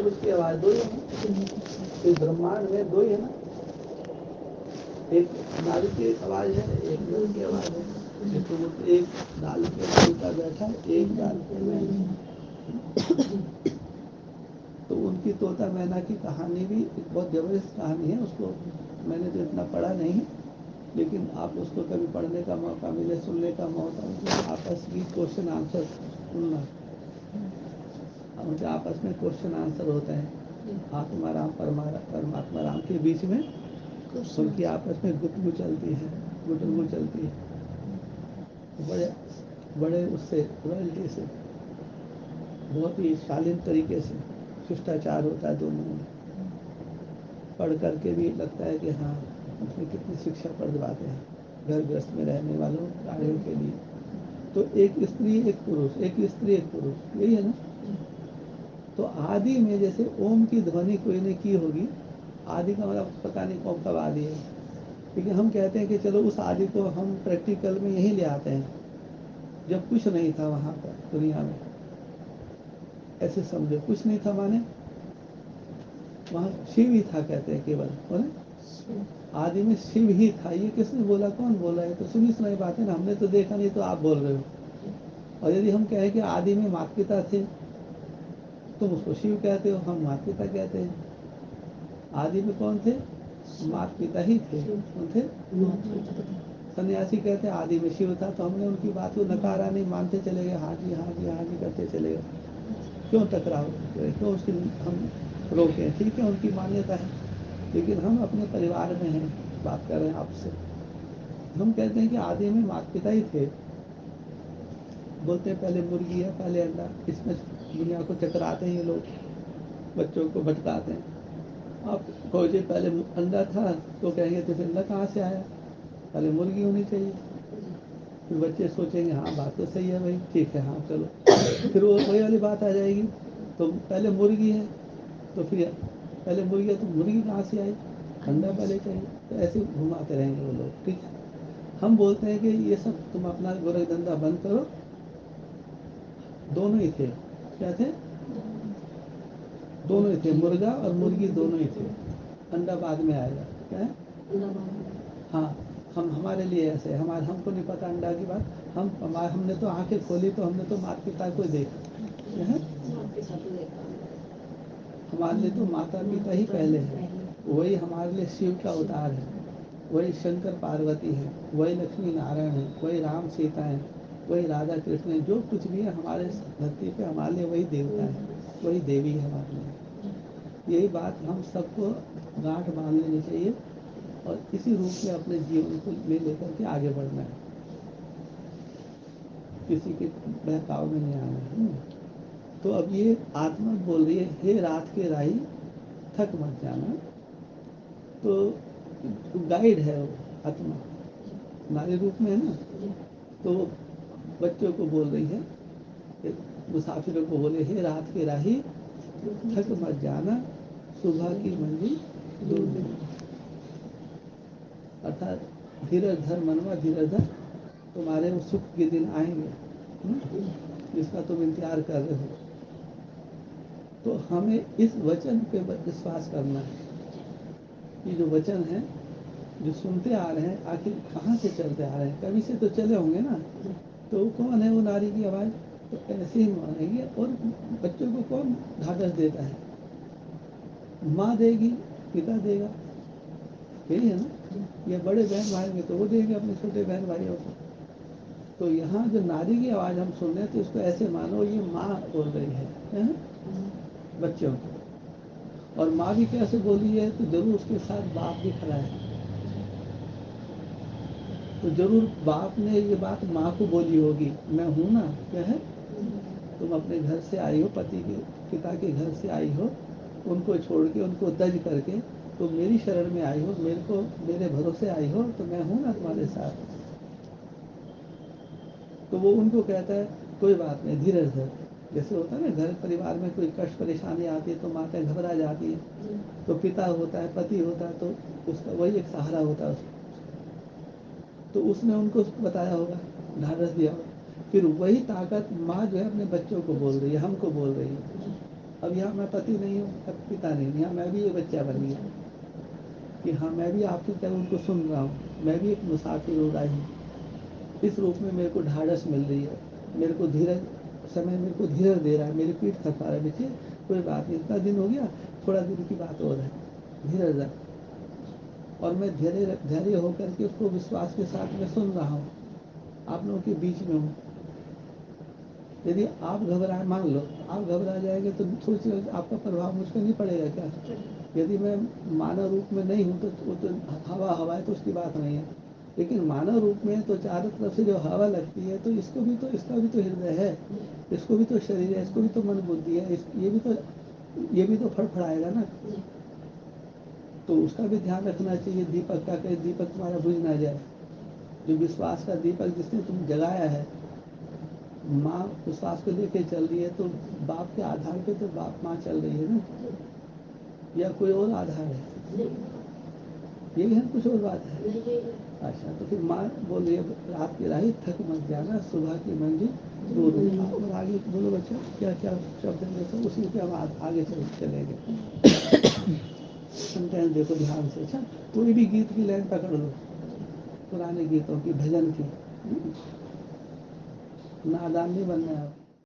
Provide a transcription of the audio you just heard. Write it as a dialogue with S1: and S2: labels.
S1: उसकी आवाज दो ही है ना, इस ब्रह्मांड में दो ही है ना, एक नाल की आवाज है, एक नल की आवाज है। तो वो एक नाल पे तोता बैठा है, एक नाल पे मैना। तो उनकी तोता मैना की कहानी भी एक बहुत जबरदस्त कहानी है। उसको मैंने तो इतना पढ़ा नहीं, लेकिन आप उसको कभी पढ़ने का मौका मिले, सुनने का मौका मिले, आपस की क्वेश्चन आंसर सुनना। उनके आपस में क्वेश्चन आंसर होता है, आत्मा राम परमात्मा राम के बीच में उनकी आपस में गुफ्तगू चलती है, गुफ्तगू चलती है। बड़े बड़े उससे रॉयल्टी से, बहुत ही शालीन तरीके से शिष्टाचार होता है दोनों में। पढ़ करके भी लगता है कि हाँ, उसमें कितनी शिक्षाप्रद बातें हैं घर गृहस्थ में रहने वालों प्राणियों के लिए। तो एक स्त्री एक पुरुष, एक स्त्री एक पुरुष, यही है ना। तो आदि में जैसे ओम की ध्वनि कोई ने की होगी, आदि का मतलब पता नहीं कौन कब आदि है, क्योंकि हम कहते हैं कि चलो उस आदि को हम प्रैक्टिकल में यहीं ले आते हैं, जब कुछ नहीं था वहाँ पर दुनिया में। ऐसे समझो, कुछ नहीं था माने वहाँ शिव ही था, कहते हैं केवल, बोले आदि में शिव ही था। ये किसने बोला, कौन बोला है? तो सुनी सुनाई बात है ना, हमने तो देखा नहीं, तो आप बोल रहे हो। और यदि हम कहें कि आदि में माता पिता थे, तुम उसको शिव कहते हो, हम माता पिता कहते हैं। आदि में कौन थे? माता पिता ही थे। कौन थे? सन्यासी कहते हैं आदि में शिव था, तो हमने उनकी बात को नकारा नहीं, मानते चले गए, हाँ जी हाँ जी हाँ जी करते चले गए। क्यों टकराव करें, क्यों उसकी हम रोकें? ठीक है, उनकी मान्यता है, लेकिन हम अपने परिवार में हैं, बात कर रहे हैं आपसे। हम कहते हैं कि आदि में माता पिता ही थे। बोलते हैं पहले मुर्गी है, पहले अंडा, इसमें दुनिया को चकराते हैं ये लोग, बच्चों को भटकाते हैं। आप कहोगे पहले अंडा था, तो कहेंगे तो फिर अंडा कहाँ से आया? पहले मुर्गी होनी चाहिए। फिर बच्चे सोचेंगे हाँ बात तो सही है भाई, ठीक है हाँ चलो। फिर वो वही वाली बात आ जाएगी, तो पहले मुर्गी है, तो फिर पहले मुर्गी है तो मुर्गी कहाँ से आई? अंडा पहले चाहिए। तो ऐसे घुमाते रहेंगे वो लोग, ठीक है। हम बोलते हैं कि ये सब तुम अपना गोरख धंधा बंद करो, दोनों ही थे। क्या थे? दोनों ही थे, मुर्गा और मुर्गी दोनों ही थे। अंडा बाद में आएगा। क्या है? हाँ, हम हमारे लिए ऐसे, हमारे हमको नहीं पता अंडा की बात। हमने तो आंखें खोली तो हमने तो माता पिता को देखा। क्या है? हमारे लिए तो माता पिता ही पहले है। वही हमारे लिए शिव का अवतार है, वही शंकर पार्वती है, वही लक्ष्मी नारायण है, वही राम सीता है, वही राधा कृष्ण है। जो कुछ भी है हमारे धरती पे हमारे लिए वही देवता है, वही देवी है हमारे लिए। यही बात हम सबको गांठ बांध लेनी चाहिए और इसी रूप में अपने जीवन को में लेकर के आगे बढ़ना है, किसी के बहकाव में नहीं आना है। तो अब ये आत्मा बोल रही है, हे रात के राही थक मत जाना। तो गाइड है वो आत्मा, नारी रूप में है ना। तो बच्चों को बोल रही है, मुसाफिरों को बोले, हे रात के राही थक मत जाना, सुबह की मंजिल दूर नहीं। अर्थात धीरज धर मनवा, धीरज धर, तुम्हारे वो सुख के दिन आएंगे जिसका तुम इंतजार कर रहे हो। तो हमें इस वचन पे विश्वास करना है। ये जो वचन है, जो सुनते आ रहे हैं, आखिर कहाँ से चलते आ रहे हैं? कभी से तो चले होंगे ना। तो कौन है वो नारी की आवाज़? तो ऐसे ही मानेंगे। और बच्चों को कौन ढाढ़स देता है? माँ देगी, पिता देगा, यही है ना। या बड़े बहन भाई में तो वो देंगे अपने छोटे बहन भाइयों को। तो यहाँ जो नारी की आवाज़ हम सुन रहे हैं, तो इसको ऐसे मानो ये माँ बोल रही है बच्चों को। और माँ भी कैसे बोली है? तो जरूर उसके साथ बाप भी खड़ा है। तो जरूर बाप ने ये बात माँ को बोली होगी, मैं हूँ ना। क्या है? तुम अपने घर से आई हो, पति के पिता के घर से आई हो, उनको छोड़ के, उनको तज करके तुम मेरी शरण में आई हो, मेरे को मेरे भरोसे आई हो, तो मैं हूँ ना तुम्हारे साथ। तो वो उनको कहता है कोई बात नहीं, धीरज धर। जैसे होता है ना, घर परिवार में कोई कष्ट परेशानी आती है तो माताएं घबरा जाती है। तो पिता होता है, पति होता है, तो उसका वही एक सहारा होता है उसको। तो उसने उनको बताया होगा, ढाढ़स दिया होगा। फिर वही ताकत माँ जो है अपने बच्चों को बोल रही है, हमको बोल रही है। अब यहाँ मैं पति नहीं हूँ, पिता नहीं, यहाँ मैं भी एक बच्चा बन गया कि हाँ मैं भी आपकी तरह उनको सुन रहा हूँ, मैं भी एक मुसाफिर हो रहा हूँ। इस रूप में मेरे को ढाढ़स मिल रही है, मेरे को धीरज, समय मेरे को धीरज दे रहा है, मेरी पीठ थका रहा है, देखिए कोई बात नहीं, इतना दिन हो गया, थोड़ा दिन की बात और है, धीरज रख। और मैं धैर्य होकर के उसको विश्वास के साथ में सुन रहा हूँ, आप लोगों के बीच में हूँ। यदि आप घबराए, मान लो आप घबरा जाएंगे तो सोचिए आपका प्रभाव मुझ पर नहीं पड़ेगा क्या? यदि मैं मानव रूप में नहीं हूँ तो वो तो हवा है तो उसकी बात नहीं है, लेकिन मानव रूप में तो चारों तरफ से जो हवा लगती है तो इसका भी तो हृदय है, इसको भी तो शरीर है, इसको भी तो मन बुद्धि है, ये भी तो फड़फड़ाएगा ना, तो उसका भी ध्यान रखना चाहिए। दीपक का कहीं दीपक तुम्हारा बुझ ना जाए, जो विश्वास का दीपक जिसने तुम जगाया है। माँ विश्वास को लेके चल रही है तो बाप के आधार पे तो बाप माँ चल रही है ना, या कोई और आधार है? यही है, कुछ और बात है? अच्छा, तो फिर माँ बोल रही है रात की राही थक मत जाना, सुबह की मंजिल दूर है। और आगे बोलो बच्चा, क्या क्या शब्द है, देखो उसी पे हम आगे चलेंगे। सेंटेंस देखो ध्यान से। अच्छा, कोई भी गीत की लाइन पकड़ लो, पुराने गीतों की, भजन की, नादान नहीं बनना है।